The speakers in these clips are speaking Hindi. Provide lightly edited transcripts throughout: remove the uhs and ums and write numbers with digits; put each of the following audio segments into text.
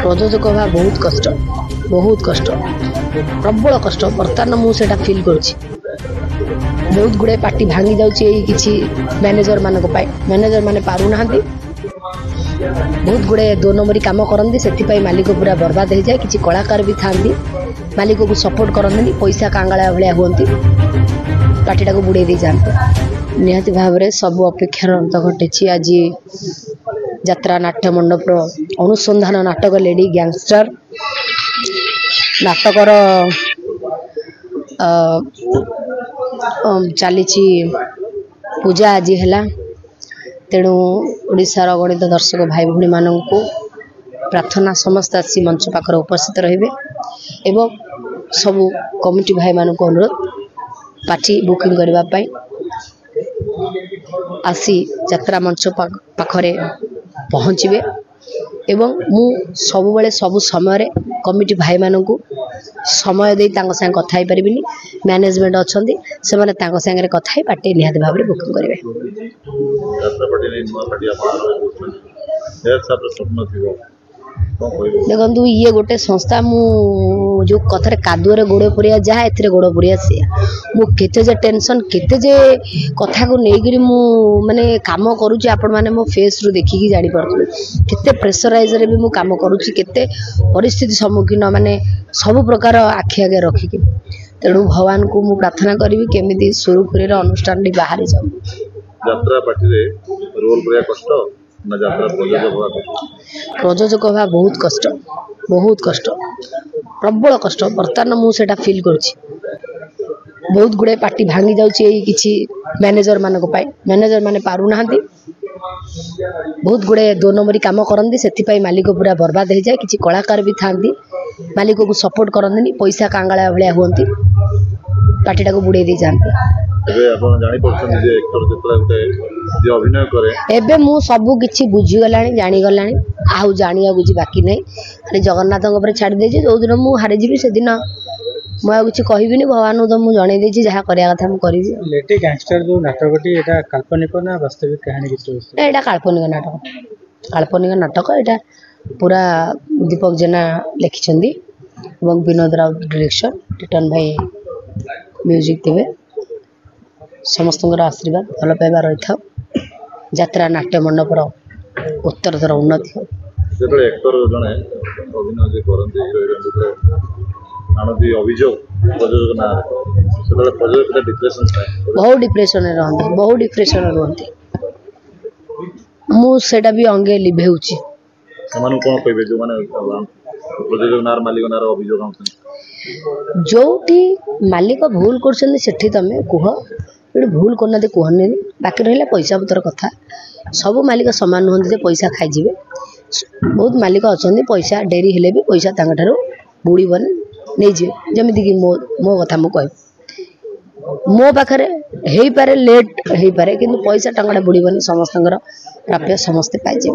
प्रयोजक हवा बहुत कष्ट प्रबल कष्ट बर्तमान मुझे फिल कर बहुत गुड़े पार्टी भांगी जाऊँगी मैनेजर मान मैनेजर माने पारु ना बहुत गुड़े 2 नंबरी काम करती से मालिक पूरा बर्बाद हो जाए। किसी कलाकार भी था मालिक को सपोर्ट करते पैसा कांगाला भाया हमें पार्टीटा को बुड़े दे जाते। निहाती भाव में सब अपेक्षार अंत घटी। आज यात्रा नाट्य मंडपर अनुसंधान नाटक लेडी गैंगस्टर नाटकर चली पूजा आज है। तेणु ओडिशार गणित दर्शक भाई भूणी मानू प्रार्थना समस्त आसी मंच पाखर उपस्थित रहिबे एवं सबू कमिटी भाई मानू अनुरोध पार्टी बुकिंग करने आसी यात्रा मंच पाखरे पहुँचे एवं मु सबु बेले सबु समय कमिटी भाई मानू समय दे संगे कथा पारिनी मैनेजमेंट अच्छा से मैंने संगे कथा पार्टी निहाती भाव में बुकिंग करेंगे। देखु ये गोटे संस्था मु जो कथार कादुअर गोड़ पुरिया जहाँ ए गोड़ पुरिया सी मुझे जे टेंशन केते जे कथा को लेकर मु माने काम करुच्ची आपण माने मो फेस रु देखिकी जानी पारथुले केते प्रेशराइज रे भी मु काम करुच्ची केते परिस्थिति सम्मुखीन माने सब प्रकार आखि आगे रखिकी। तेणु भगवान को मु प्रार्थना करी केमिति सुरुखुरी अनुष्ठान बाहरी जाऊ। यात्रा पार्टी रे रोल पुरिया कष्ट ना यात्रा प्रयोजक हवा बहुत कष्ट प्रबल कष्ट बर्तमान मुझे फिल कर बहुत गुड़े पार्टी भांगी जाऊँगी मैनेजर मैनेजर माने पारु ना बहुत गुड़े 2 नंबरी काम करती से मालिक पूरा बर्बाद हो जाए। किसी कलाकार भी था मालिक को सपोर्ट करते पैसा कांगाला भाया हमें पार्टीटा को बुड़े दे जाते। एबे मु सबू किछि बुझीगलानी जानीगलानी आउ जानिया बुझी बाकी नहीं जगन्नाथ छाड़ दे जो दिन मु हारी जी से दिन मुझे किसी कहबी भगवान तो मुझे जन देती जहाँ करा कथा मुझे लेडी गैंगस्टर जो नाटकटी एटा काल्पनिक ना वास्तविक कहानी किसी एटा काल्पनिक नाटक एटा पूरा दीपक जेना लिखिं विनोद राउत डायरेक्शन टिटन भाई म्यूजिक देवे समस्त आशीर्वाद भल पाइबा रही था। यात्रा नाट्य मंडपर उत्तरतर उन्नति हो बहुत डिप्रेशन रुहती मुझे भी अंगे लिभेउची जो मालिक भूल कर तमें कह भूल करना कहनी बाकी रहा पैसा पतर कथा सब मालिक सामान नुहति पैसा खाईजे बहुत मालिक अच्छा पैसा डेरी हेले भी पैसा तांठार बुड़बन नहीं जमीक मो कथा मुझे मो पाखे हो पारे लेट हो पारे कि पैसा टाँगटा बुड़बन समस्त प्राप्य समस्ते पाइजे।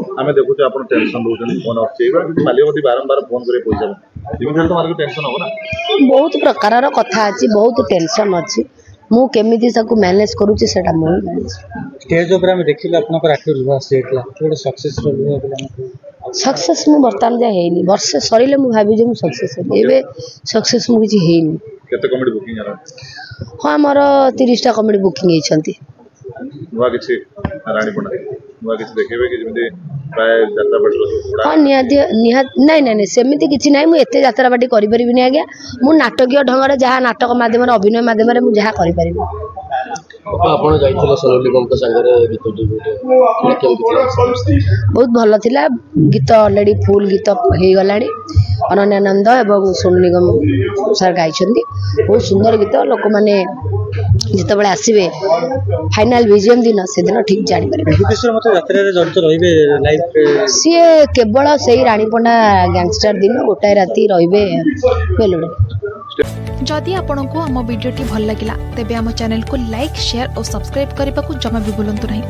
बहुत प्रकार कथा अच्छी बहुत टेंशन अच्छी मु केमिति सबको मैनेज करूची सेटा मु स्टेज ऊपर हम देखिले आपनकर आखिर लुहा सेटला थोड़ा सक्सेस लुहा सक्सेस मु बर्तमान जा हेनी वर्ष सरीले मु भाबी जे मु सक्सेस हे एबे सक्सेस मु किछि हेनी। केते कमेडी बुकिंग हरा हां हमर 30 टा कमेडी बुकिंग हेछंती नुवा किछि रानी बना नुवा किछि देखेबे कि जेमि प्राय यात्रा पार्टी हां निहात नहीं सेमिति किछि नाही मु एते यात्रा पार्टी करि परिबिनी आज्ञा मु नाटकीय ढंगरे जहाँ नाटक माध्यम अभिनय माध्यम मु जहाँ करि परिबि। आपण जाइथिले सोनली निगम के संगे गीत बहुत भल थिला गीत ऑलरेडी फुल गीत हो गलानी अनन्यानंद एवं सोनू निगम सर गाई बहुत सुंदर गीत लोक मैंने जिते बड़े आसबे फाइनाल विजयम दिन से दिन ठीक जानी सी केवल से रानीपंडा गैंगस्टर दिन गोटाए राति रे जदि आपंक आम भिडी भल लगा तेब आम चैनल को लाइक शेयर और सब्सक्राइब करने को जमा भी भूलु नहीं।